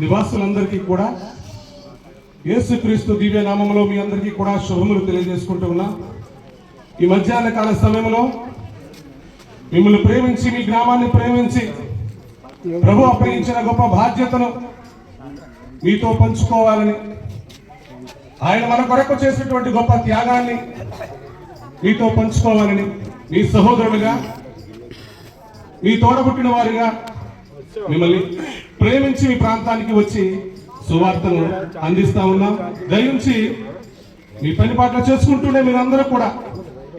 నివాసులందరికీ కూడా యేసుక్రీస్తు దివ్య నామములో మీ అందరికీ కూడా శుభములు తెలియజేసుకుంటూ ఉన్నా. ఈ మధ్యాహ్న కాల సమయంలో మిమ్మల్ని ప్రేమించి, మీ గ్రామాన్ని ప్రేమించి ప్రభు అప్పగించిన గొప్ప బాధ్యతను మీతో పంచుకోవాలని, ఆయన మన కొరకు చేసినటువంటి గొప్ప త్యాగాన్ని మీతో పంచుకోవాలని, మీ సహోదరులుగా, మీ తోడబుట్టిన వారిగా మిమ్మల్ని ప్రేమించి మీ ప్రాంతానికి వచ్చి సువార్తను అందిస్తా ఉన్నాం. దయించి మీ పని పాటలు చేసుకుంటూనే మీరందరూ కూడా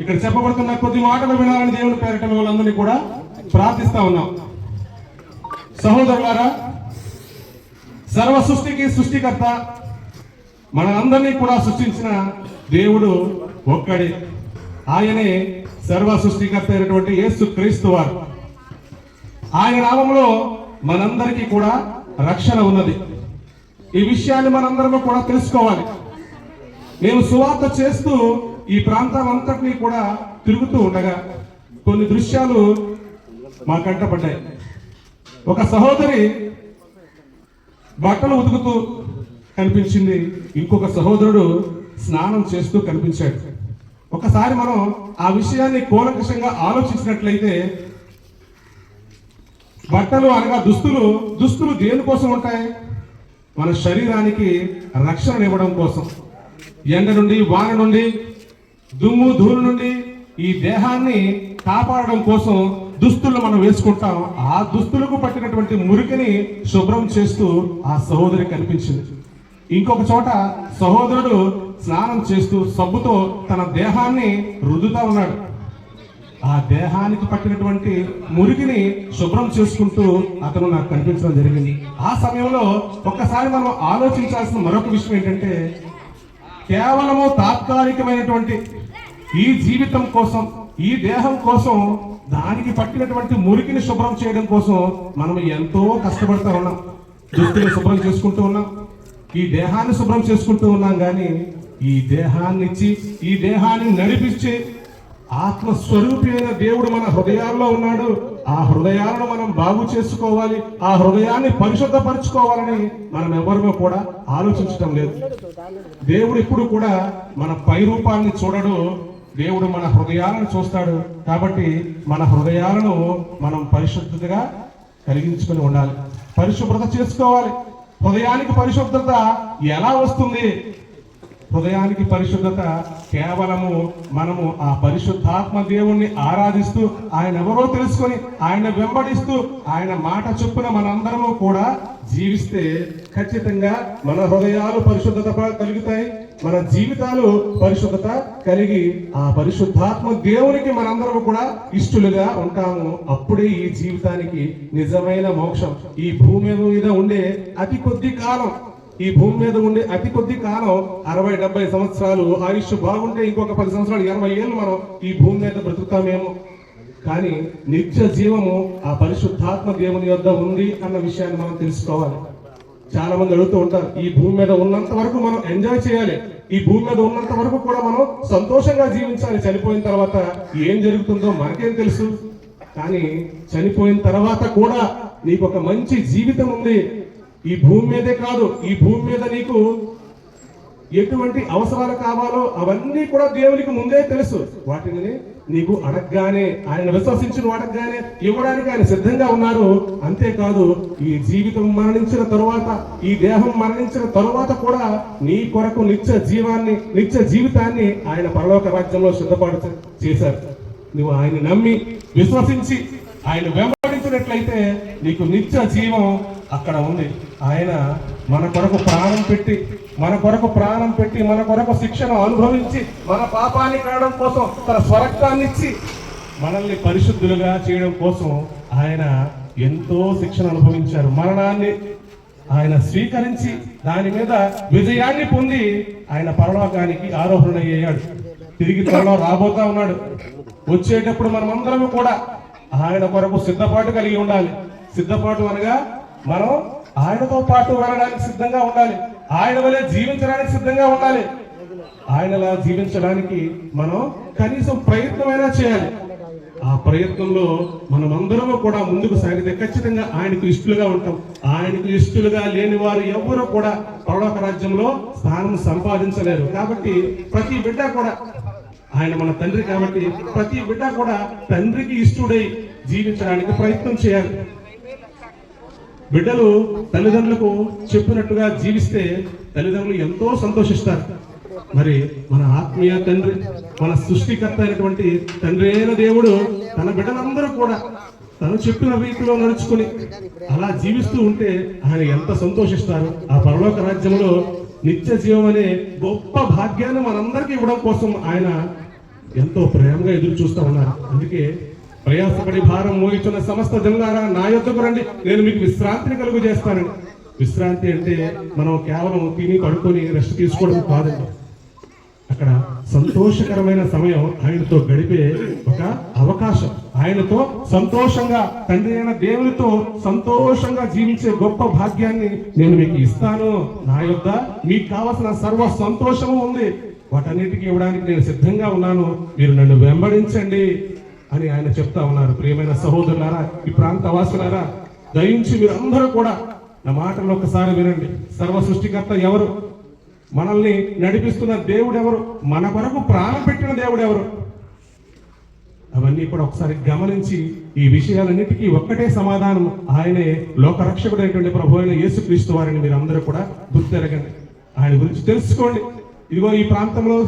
ఇక్కడ చెప్పబడుతున్న కొద్ది మాటలు వినాలని దేవుని పేరిట మిమ్మల్ని కూడా ప్రార్థిస్తా ఉన్నాం. సహోదరులారా, సర్వ సృష్టికి సృష్టికర్త, మనందరినీ కూడా సృష్టించిన దేవుడు ఒక్కడే. ఆయనే సర్వ సృష్టికర్త అయినటువంటి యేసుక్రీస్తు వారు. ఆయన నామములో మనందరికీ కూడా రక్షణ ఉన్నది. ఈ విషయాన్ని మనందరము కూడా తెలుసుకోవాలి. నేను సువార్త చేస్తూ ఈ ప్రాంతం అంతటినీ కూడా తిరుగుతూ ఉండగా కొన్ని దృశ్యాలు మా కంటపడ్డాయి. ఒక సహోదరి బట్టలు ఉతుకుతూ కనిపించింది, ఇంకొక సహోదరుడు స్నానం చేస్తూ కనిపించాడు. ఒకసారి మనం ఆ విషయాన్ని కూలంకషంగా ఆలోచించినట్లయితే, బట్టలు అనగా దుస్తులు దేనికోసం ఉంటాయి? మన శరీరానికి రక్షణ ఇవ్వడం కోసం. ఎండ నుండి, వాన నుండి, దుమ్ము ధూళి నుండి ఈ దేహాన్ని కాపాడడం కోసం దుస్తులు మనం వేసుకుంటాం. ఆ దుస్తులకు పట్టినటువంటి మురికిని శుభ్రం చేస్తూ ఆ సహోదరి కనిపించింది. ఇంకొక చోట సహోదరుడు స్నానం చేస్తూ సబ్బుతో తన దేహాన్ని రుద్దుతా ఉన్నాడు. ఆ దేహానికి పట్టినటువంటి మురికిని శుభ్రం చేసుకుంటూ అతను నాకు కనిపించడం జరిగింది. ఆ సమయంలో ఒక్కసారి మనం ఆలోచించాల్సిన మరొక విషయం ఏంటంటే, కేవలము తాత్కాలికమైనటువంటి ఈ జీవితం కోసం, ఈ దేహం కోసం, దానికి పట్టినటువంటి మురికిని శుభ్రం చేయడం కోసం మనం ఎంతో కష్టపడుతూ ఉన్నాం. దుస్తులు శుభ్రం చేసుకుంటూ ఉన్నాం, ఈ దేహాన్ని శుభ్రం చేసుకుంటూ ఉన్నాం. కానీ ఈ దేహాన్ని ఇచ్చి, ఈ దేహాన్ని నడిపించి ఆత్మస్వరూపి అయిన దేవుడు మన హృదయాల్లో ఉన్నాడు. ఆ హృదయాలను మనం బాగు చేసుకోవాలి, ఆ హృదయాన్ని పరిశుద్ధపరచుకోవాలని మనం ఎవరిలో కూడా ఆలోచించడం లేదు. దేవుడు ఇప్పుడు కూడా మన పై రూపాన్ని చూడడు, దేవుడు మన హృదయాలను చూస్తాడు. కాబట్టి మన హృదయాలను మనం పరిశుద్ధతగా కలిగించుకొని ఉండాలి, పరిశుభ్రత చేసుకోవాలి. హృదయానికి పరిశుద్ధత ఎలా వస్తుంది? హృదయానికి పరిశుద్ధత కేవలము మనము ఆ పరిశుద్ధాత్మ దేవుణ్ణి ఆరాధిస్తూ, ఆయన ఎవరో తెలుసుకొని ఆయన వెంబడిస్తూ ఆయన మాట చొప్పున మనందరము కూడా జీవిస్తే ఖచ్చితంగా మన హృదయాలు పరిశుద్ధత కలుగుతాయి, మన జీవితాలు పరిశుద్ధత కలిగి ఆ పరిశుద్ధాత్మ దేవునికి మనందరము కూడా ఇష్టలుగా ఉంటాము. అప్పుడే ఈ జీవితానికి నిజమైన మోక్షం. ఈ భూమి మీద ఉండే అతి కొద్ది కాలం, ఈ భూమి మీద ఉండే అతి కొద్ది కాలం 60-70 సంవత్సరాలు ఆయుష్ బాగుంటే ఇంకొక 10 సంవత్సరాలు 80 ఏళ్ళు మనం ఈ భూమి మీద బ్రతుకుతామేమో. కానీ నిత్య జీవము ఆ పరిశుద్ధాత్మ దేవుని యొద్ద ఉంది అన్న విషయాన్ని మనం తెలుసుకోవాలి. చాలా మంది అడుగుతూ ఉంటారు, ఈ భూమి మీద ఉన్నంత వరకు మనం ఎంజాయ్ చేయాలి, ఈ భూమి మీద ఉన్నంత వరకు కూడా మనం సంతోషంగా జీవించాలి, చనిపోయిన తర్వాత ఏం జరుగుతుందో మనకేం తెలుసు. కానీ చనిపోయిన తర్వాత కూడా నీకు ఒక మంచి జీవితం ఉంది. ఈ భూమి మీదే కాదు, ఈ భూమి మీద నీకు ఎటువంటి అవసరాలు కావాలో అవన్నీ కూడా దేవునికి ముందే తెలుసు. వాటిని నీకు అడగగానే, ఆయన విశ్వసించిన అడగగానే ఇవ్వడానికి ఆయన సిద్ధంగా ఉన్నారు. అంతేకాదు, ఈ జీవితం మరణించిన తరువాత, ఈ దేహం మరణించిన తరువాత కూడా నీ కొరకు నిత్య జీవితాన్ని ఆయన పరలోక రాజ్యంలో సిద్ధపాటు చేశారు. నువ్వు ఆయన నమ్మి విశ్వసించి ఆయన వెంబడించినట్లయితే నీకు నిత్య జీవం అక్కడ ఉంది. ఆయన మన కొరకు ప్రాణం పెట్టి మన కొరకు శిక్షను అనుభవించి మన పాపాన్ని కడగడం కోసం తన స్వరక్తాన్ని ఇచ్చి మనల్ని పరిశుద్ధులుగా చేయడం కోసం ఆయన ఎంతో శిక్షను అనుభవించారు. మరణాన్ని ఆయన స్వీకరించి దాని మీద విజయాన్ని పొంది ఆయన పరలోకానికి ఆరోహణ అయ్యాడు. తిరిగి త్వరలో రాబోతా ఉన్నాడు. వచ్చేటప్పుడు మనమందరము కూడా ఆయన కొరకు సిద్ధపాటు కలిగి ఉండాలి. సిద్ధపాటు అనగా మనం ఆయనతో పాటు వెళ్ళడానికి సిద్ధంగా ఉండాలి, ఆయన వలె జీవించడానికి సిద్ధంగా ఉండాలి. ఆయనలా జీవించడానికి మనం కనీసం ప్రయత్నమైనా చేయాలి. ఆ ప్రయత్నంలో మనమందరము కూడా ముందుకు సాగితే ఖచ్చితంగా ఆయనకు ఇష్టలుగా ఉంటాం. ఆయనకు ఇష్టలుగా లేని వారు ఎవరు కూడా పరలోక రాజ్యంలో స్థానం సంపాదించలేరు. కాబట్టి ప్రతి బిడ్డ కూడా, ఆయన మన తండ్రి కాబట్టి ప్రతి బిడ్డ కూడా తండ్రికి ఇష్టడై జీవించడానికి ప్రయత్నం చేయాలి. బిడ్డలు తల్లిదండ్రులకు చెప్పినట్టుగా జీవిస్తే తల్లిదండ్రులు ఎంతో సంతోషిస్తారు. మరి మన ఆత్మీయ తండ్రి, మన సృష్టికర్త అయినటువంటి తండ్రి అయిన దేవుడు తన బిడ్డలందరూ కూడా తను చెప్పిన రీతిలో నడుచుకుని అలా జీవిస్తూ ఉంటే ఆయన ఎంత సంతోషిస్తారు. ఆ పరలోక రాజ్యంలో నిత్య జీవం అనే గొప్ప భాగ్యాన్ని మనందరికీ ఇవ్వడం కోసం ఆయన ఎంతో ప్రేమగా ఎదురు చూస్తూ ఉన్నారు. అందుకే ప్రయాసపడి భారం మోగిస్తున్న సమస్త జనులారా నా యొద్దకు రండి, నేను మీకు విశ్రాంతిని కలుగు చేస్తానండి. విశ్రాంతి అంటే మనం కేవలం తిని పడుకొని రెస్ట్ తీసుకోవడం కాదండి. అక్కడ సంతోషకరమైన సమయం, ఆయనతో గడిపే ఒక అవకాశం, ఆయనతో సంతోషంగా తండ్రి అయిన దేవునితో సంతోషంగా జీవించే గొప్ప భాగ్యాన్ని నేను మీకు ఇస్తాను. నా యొద్ద మీకు కావలసిన సర్వ సంతోషము ఉంది, వాటన్నిటికీ ఇవ్వడానికి నేను సిద్ధంగా ఉన్నాను, మీరు నన్ను వెంబడించండి అని ఆయన చెప్తా ఉన్నారు. ప్రియమైన సహోదరులారా, ఈ ప్రాంత వాసులారా, దయించి మీరందరూ కూడా నా మాటలు ఒకసారి వినండి. సర్వ సృష్టికర్త ఎవరు? మనల్ని నడిపిస్తున్న దేవుడు ఎవరు? మన కొరకు ప్రాణం పెట్టిన దేవుడు ఎవరు? అవన్నీ కూడా ఒకసారి గమనించి ఈ విషయాలన్నిటికీ ఒక్కటే సమాధానం, ఆయనే లోకరక్షకుడైనటువంటి ప్రభు అయిన యేసుక్రీస్తు వారిని మీరు అందరూ కూడా గుర్తెరగండి. ఆయన గురించి తెలుసుకోండి. ఇదిగో ఈ ప్రాంతంలో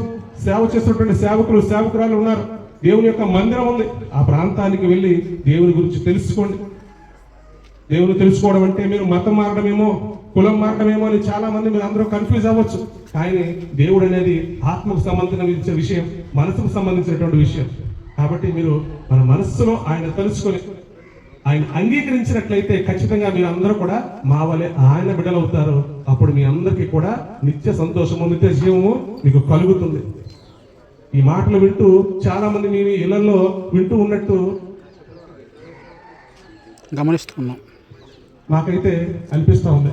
సేవ చేస్తున్నటువంటి సేవకులు, సేవకురాలు ఉన్నారు. దేవుని యొక్క మందిరం ఉంది. ఆ ప్రాంతానికి వెళ్ళి దేవుని గురించి తెలుసుకోండి. దేవుని తెలుసుకోవడం అంటే మీరు మతం మారడమేమో, కులం మారడమేమో అని చాలా మంది మీరు అందరూ కన్ఫ్యూజ్ అవ్వచ్చు. కానీ దేవుడు అనేది ఆత్మకు సంబంధించిన విషయం, మనసుకు సంబంధించినటువంటి విషయం. కాబట్టి మీరు మన మనస్సులో ఆయన తెలుసుకొని ఆయన అంగీకరించినట్లయితే ఖచ్చితంగా మీరు అందరూ కూడా మా వలె ఆయన బిడ్డలవుతారు. అప్పుడు మీ అందరికీ కూడా నిత్య సంతోషము, నిత్య జీవము మీకు కలుగుతుంది. ఈ మాటలు వింటూ చాలా మంది మీ ఇళ్లలో వింటూ ఉన్నట్టు గమనిస్తున్నాం. నాకైతే అనిపిస్తా ఉంది.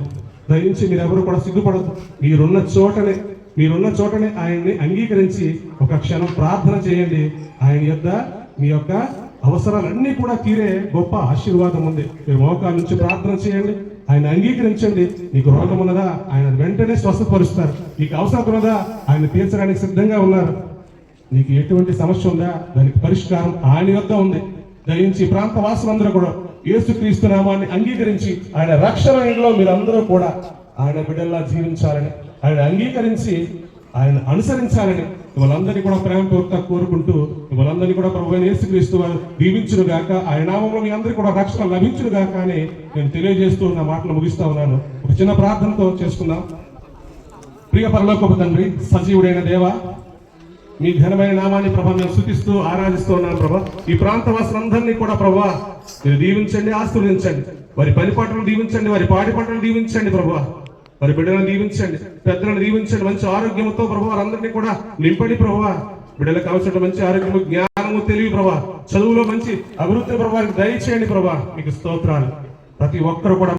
దయించి మీరెవరు కూడా సిగ్గుపడదు. మీరున్న చోటనే ఆయన్ని అంగీకరించి ఒక క్షణం ప్రార్థన చేయండి. ఆయన యొద్ద మీ యొక్క అవసరాలన్నీ కూడా తీరే గొప్ప ఆశీర్వాదం ఉంది. మీరు మోకాల నుంచి ప్రార్థన చేయండి, ఆయన అంగీకరించండి. నీకు రోగం ఉన్నదా, ఆయన వెంటనే స్వస్థపరుస్తారు. నీకు అవసరం ఉన్నదా, ఆయన తీర్చడానికి సిద్ధంగా ఉన్నారు. నీకు ఎటువంటి సమస్య ఉందా, దానికి పరిష్కారం ఆయన యొద్ద ఉంది. దయించి ప్రాంత వాసులందరూ కూడా యేసుక్రీస్తు నామాన్ని అంగీకరించి ఆయన రక్షణలో మీరందరూ కూడా ఆయన బిడ్డల్లా జీవించాలని, ఆయన అంగీకరించి ఆయన అనుసరించాలని వాళ్ళందరినీ కూడా ప్రేమపూర్వకంగా కోరుకుంటూ వాళ్ళందరినీ కూడా ప్రభువైన యేసుక్రీస్తు వారు దీవించును గాక, ఆయన నామంలో మీ అందరికీ కూడా రక్షణ లభించును గాక అని నేను తెలియజేస్తూ నా మాటలు ముగిస్తా ఉన్నాను. ఒక చిన్న ప్రార్థనతో చేసుకుందాం. ప్రియ పరలోకపు తండ్రి, సజీవుడైన దేవ, మీ ఘనమైన నామాన్ని ప్రభా మేము స్తుతిస్తూ ఆరాధిస్తూ ఉన్నాం. ప్రభా ఈ ప్రాంత వాసులందరినీ కూడా ప్రభా మీరు దీవించండి, ఆశీర్వదించండి. వారి పని పాటలు దీవించండి, వారి పాడి పంటలు దీవించండి ప్రభా. వారి బిడ్డలను దీవించండి, పెద్దలను దీవించండి. మంచి ఆరోగ్యంతో ప్రభా వారందరినీ కూడా నింపండి ప్రభా. బిడ్డలకు కావాల్సిన మంచి ఆరోగ్యము, జ్ఞానము, తెలివి ప్రభా, చదువులో మంచి అభివృద్ధి ప్రభా దయచేయండి ప్రభా. మీకు స్తోత్రాలు. ప్రతి ఒక్కరు కూడా